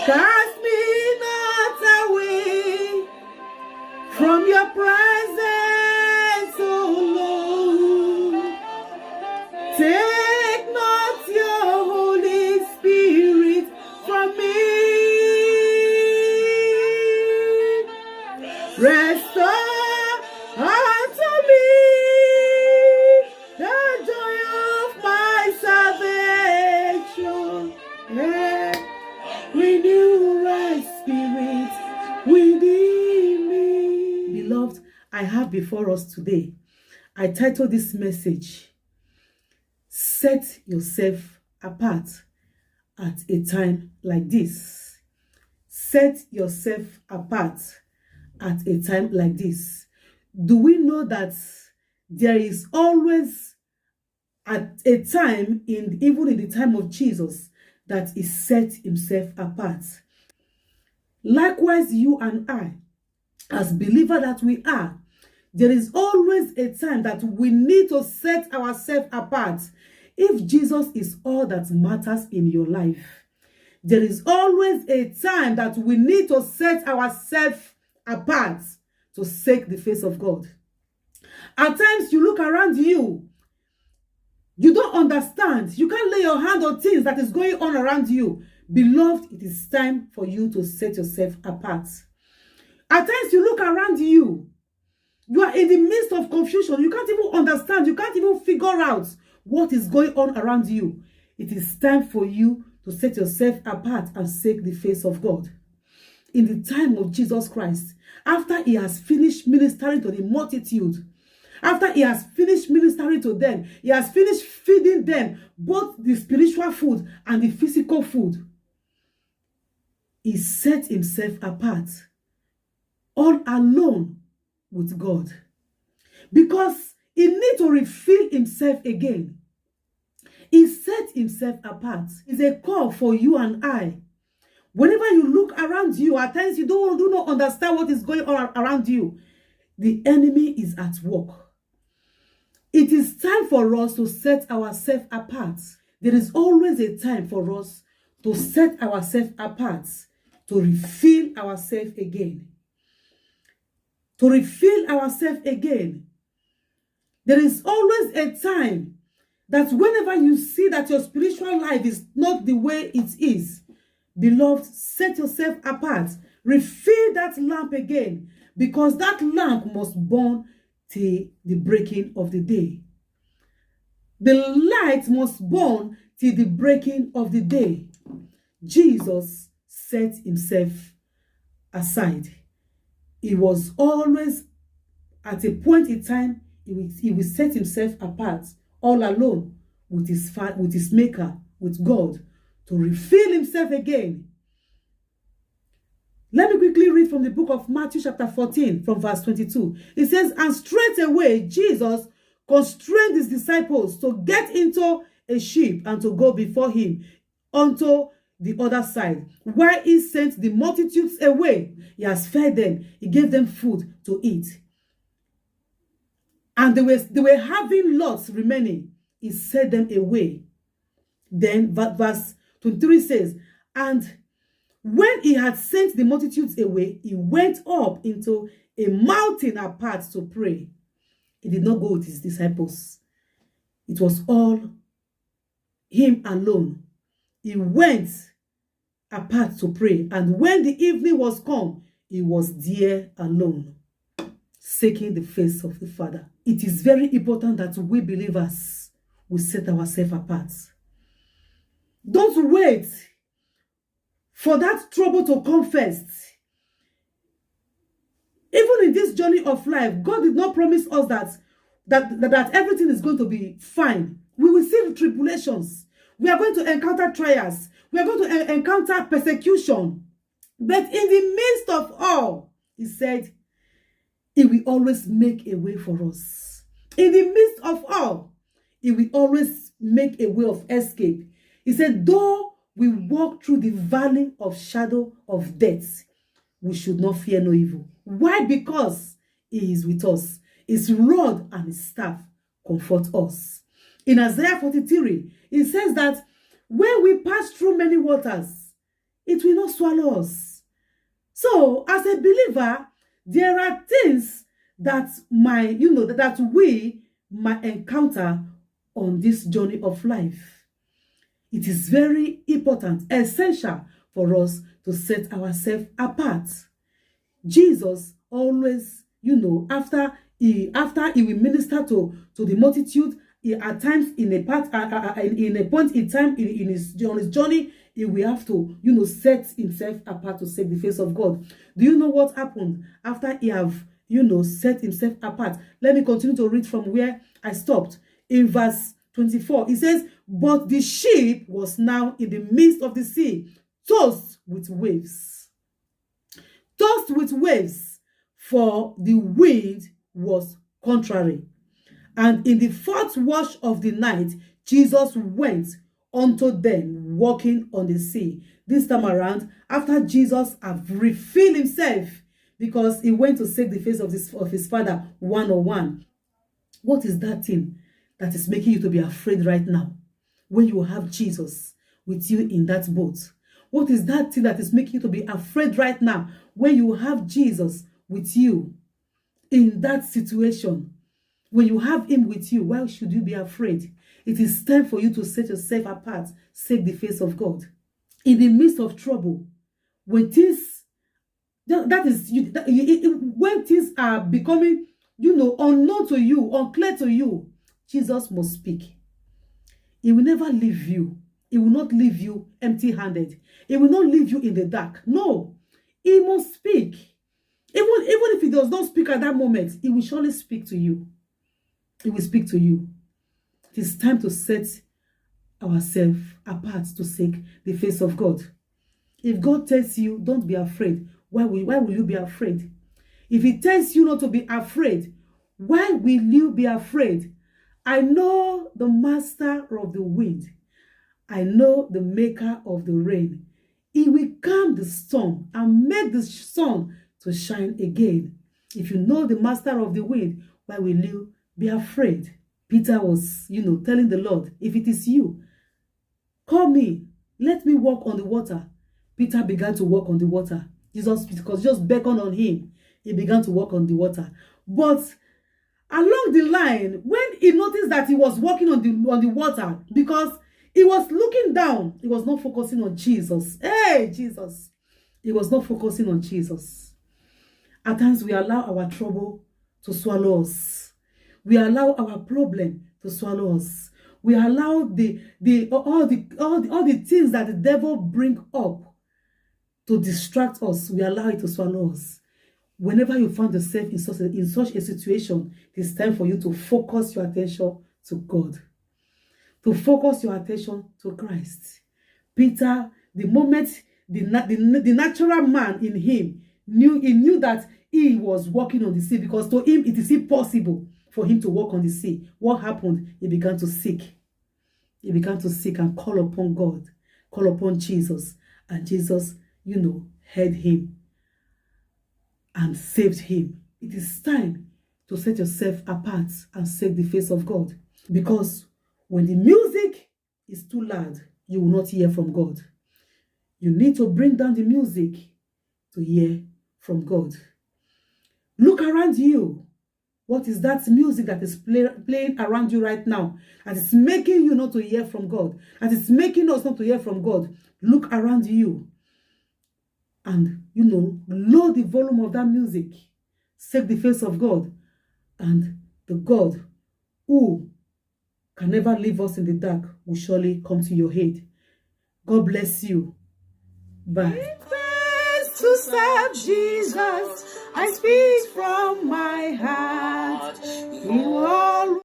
Cast me not away from your presence, O Lord. Take not your Holy Spirit from me. Restore unto me the joy of my salvation. Renew right spirit within me. Beloved, I have before us today, I titled this message, Set Yourself Apart at a Time Like This. Set yourself apart at a time like this. Do we know that there is always at a time, even in the time of Jesus, that he set himself apart? Likewise, you and I, as believers that we are, there is always a time that we need to set ourselves apart. If Jesus is all that matters in your life, there is always a time that we need to set ourselves apart to seek the face of God. At times you look around you, you don't understand. You can't lay your hand on things that is going on around you. Beloved, it is time for you to set yourself apart. At times you look around you, you are in the midst of confusion. You can't even understand. You can't even figure out what is going on around you. It is time for you to set yourself apart and seek the face of God. In the time of Jesus Christ, after he has finished ministering to the multitude, after he has finished ministering to them, he has finished feeding them both the spiritual food and the physical food, he set himself apart, all alone with God, because he needs to refill himself again. He set himself apart. It's a call for you and I. Whenever you look around you, at times you do not understand what is going on around you. The enemy is at work. It is time for us to set ourselves apart. There is always a time for us to set ourselves apart, to refill ourselves again. To refill ourselves again. There is always a time that whenever you see that your spiritual life is not the way it is, beloved, set yourself apart. Refill that lamp again, because that lamp must burn till the breaking of the day. The light must burn till the breaking of the day. Jesus set himself aside. He was always at a point in time, he will set himself apart, all alone with his maker, with God, to refill himself again. Let me quickly read from the book of Matthew chapter 14 from verse 22. It says, and straightway Jesus constrained his disciples to get into a ship and to go before him unto the other side. While he sent the multitudes away, he has fed them. He gave them food to eat. And they were having lots remaining. He sent them away. Then verse 23 says, and when he had sent the multitudes away, he went up into a mountain apart to pray. He did not go with his disciples. It was all him alone. He went apart to pray. And when the evening was come, he was there alone, seeking the face of the Father. It is very important that we believers will set ourselves apart. Don't wait for that trouble to come first. Even in this journey of life, God did not promise us that everything is going to be fine. We will see the tribulations. We are going to encounter trials. We are going to encounter persecution. But in the midst of all, he said, he will always make a way for us. In the midst of all, he will always make a way of escape. He said, though we walk through the valley of shadow of death, we should not fear no evil. Why? Because he is with us. His rod and his staff comfort us. In Isaiah 43, it says that when we pass through many waters, it will not swallow us. So, as a believer, there are things that that we might encounter on this journey of life. It is very important, essential for us to set ourselves apart. Jesus always, after he will minister to the multitude, at times in a point in time on his journey, he will have to, set himself apart to seek the face of God. Do you know what happened after he have, set himself apart? Let me continue to read from where I stopped. In verse 24, it says, "But the ship was now in the midst of the sea, tossed with waves." Tossed with waves, for the wind was contrary. And in the fourth watch of the night, Jesus went unto them walking on the sea. This time around, after Jesus had refilled himself, because he went to seek the face of his Father one-on-one. What is that thing that is making you to be afraid right now when you have Jesus with you in that boat? What is that thing that is making you to be afraid right now when you have Jesus with you in that situation? When you have him with you, why should you be afraid? It is time for you to set yourself apart, seek the face of God. In the midst of trouble, when things, when things are becoming, unknown to you, unclear to you, Jesus must speak. He will never leave you. He will not leave you empty-handed. He will not leave you in the dark. No, he must speak. Even if he does not speak at that moment, he will surely speak to you. He will speak to you. It is time to set ourselves apart to seek the face of God. If God tells you, don't be afraid, why will you be afraid? If he tells you not to be afraid, why will you be afraid? I know the master of the wind. I know the maker of the rain. He will calm the storm and make the sun to shine again. If you know the master of the wind, why will you be afraid? Peter was, telling the Lord, if it is you, call me, let me walk on the water. Peter began to walk on the water. Jesus just beckoned on him. He began to walk on the water. But along the line, when he noticed that he was walking on the water, because he was looking down, he was not focusing on Jesus. Hey, Jesus. He was not focusing on Jesus. At times we allow our trouble to swallow us. We allow our problem to swallow us. We allow all the things that the devil bring up to distract us. We allow it to swallow us. Whenever you find yourself in such a situation, it's time for you to focus your attention to God. To focus your attention to Christ. Peter, the moment the natural man in him knew that he was walking on the sea, because to him it is impossible for him to walk on the sea. What happened? He began to seek. He began to seek and call upon God, call upon Jesus. And Jesus, heard him and saved him. It is time to set yourself apart and seek the face of God. Because when the music is too loud, you will not hear from God. You need to bring down the music to hear from God. Look around you. What is that music that is playing around you right now? And it's making you not to hear from God. And it's making us not to hear from God. Look around you. And, lower the volume of that music. Seek the face of God. And the God who can never leave us in the dark will surely come to your aid. God bless you. Bye. To serve Jesus, I speak from my heart.